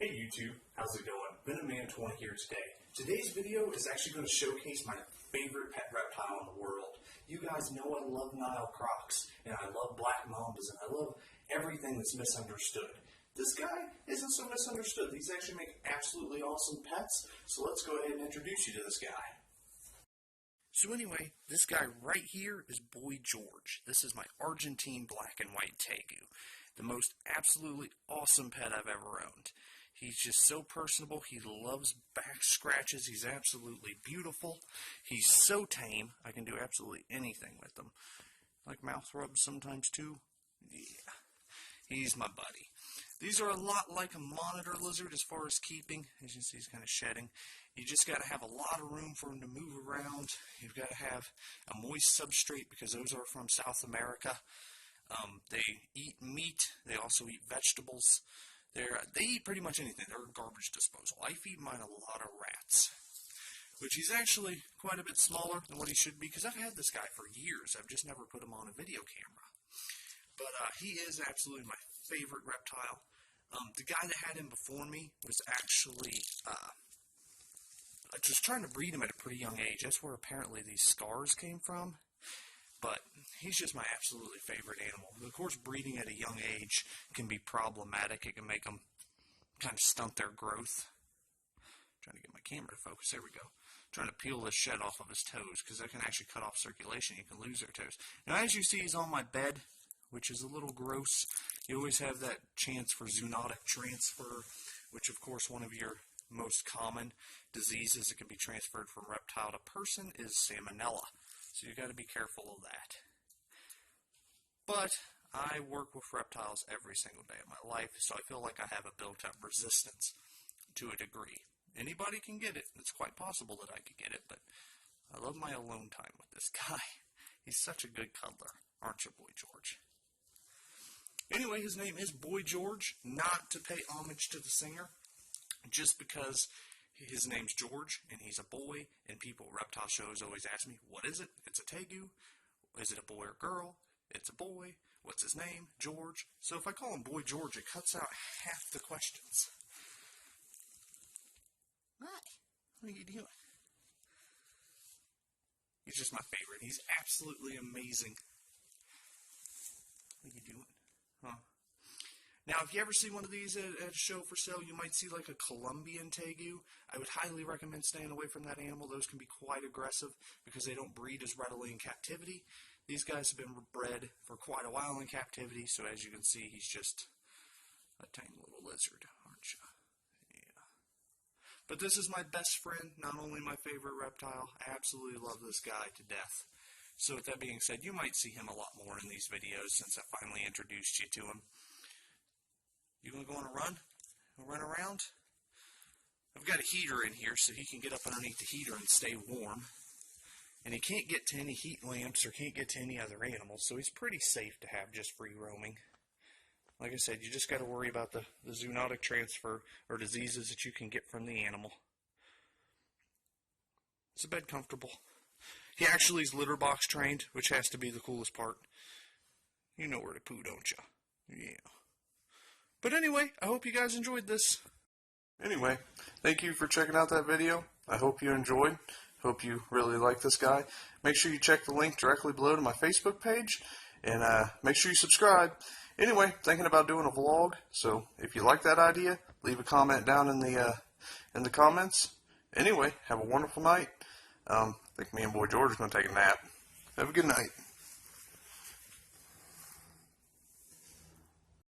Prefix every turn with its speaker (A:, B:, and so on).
A: Hey YouTube, how's it going? BeenAman20 here today. Today's video is actually going to showcase my favorite pet reptile in the world. You guys know I love Nile crocs, and I love black mambas, and I love everything that's misunderstood. This guy isn't so misunderstood. These actually make absolutely awesome pets, so let's go ahead and introduce you to this guy. So anyway, this guy right here is Boy George. This is my Argentine black and white tegu. The most absolutely awesome pet I've ever owned. He's just so personable. He loves back scratches. He's absolutely beautiful. He's so tame. I can do absolutely anything with him. Like mouth rubs sometimes too. Yeah. He's my buddy. These are a lot like a monitor lizard as far as keeping. As you can see, he's kind of shedding. You just got to have a lot of room for him to move around. You've got to have a moist substrate because those are from South America. They eat meat. They also eat vegetables. They eat pretty much anything. They're garbage disposal. I feed mine a lot of rats, which he's actually quite a bit smaller than what he should be because I've had this guy for years. I've just never put him on a video camera. But he is absolutely my favorite reptile. The guy that had him before me was actually just trying to breed him at a pretty young age. That's where apparently these scars came from. But he's just my absolutely favorite animal. Of course, breeding at a young age can be problematic. It can make them kind of stunt their growth. Trying to get my camera to focus. There we go. Trying to peel this shed off of his toes because that can actually cut off circulation. You can lose their toes. Now, as you see, he's on my bed, which is a little gross. You always have that chance for zoonotic transfer, which, of course, one of your most common diseases that can be transferred from reptile to person is salmonella. So you got to be careful of that. But I work with reptiles every single day of my life, so I feel like I have a built-up resistance to a degree. Anybody can get it. It's quite possible that I could get it, but I love my alone time with this guy. He's such a good cuddler, aren't you, Boy George? Anyway, his name is Boy George, not to pay homage to the singer, just because his name's George, and he's a boy, and people at reptile shows always ask me, what is it? It's a tegu. Is it a boy or girl? It's a boy. What's his name? George. So if I call him Boy George, it cuts out half the questions. Hi. What are you doing? He's just my favorite. He's absolutely amazing. What are you doing? Huh? Now, if you ever see one of these at a show for sale, you might see like a Colombian tegu. I would highly recommend staying away from that animal. Those can be quite aggressive because they don't breed as readily in captivity. These guys have been bred for quite a while in captivity, so as you can see, he's just a tiny little lizard, aren't you? Yeah. But this is my best friend, not only my favorite reptile. I absolutely love this guy to death. So with that being said, you might see him a lot more in these videos since I finally introduced you to him. You gonna go on a run? Run around? I've got a heater in here so he can get up underneath the heater and stay warm. And he can't get to any heat lamps or can't get to any other animals, so he's pretty safe to have just free roaming. Like I said, you just got to worry about the zoonotic transfer or diseases that you can get from the animal. Is the bed comfortable? He actually is litter box trained, which has to be the coolest part. You know where to poo, don't you? Yeah. But anyway, I hope you guys enjoyed this. Anyway, thank you for checking out that video. I hope you enjoyed. Hope you really like this guy. Make sure you check the link directly below to my Facebook page. And make sure you subscribe. Anyway, thinking about doing a vlog. So if you like that idea, leave a comment down in the comments. Anyway, have a wonderful night. I think me and Boy George are going to take a nap. Have a good night.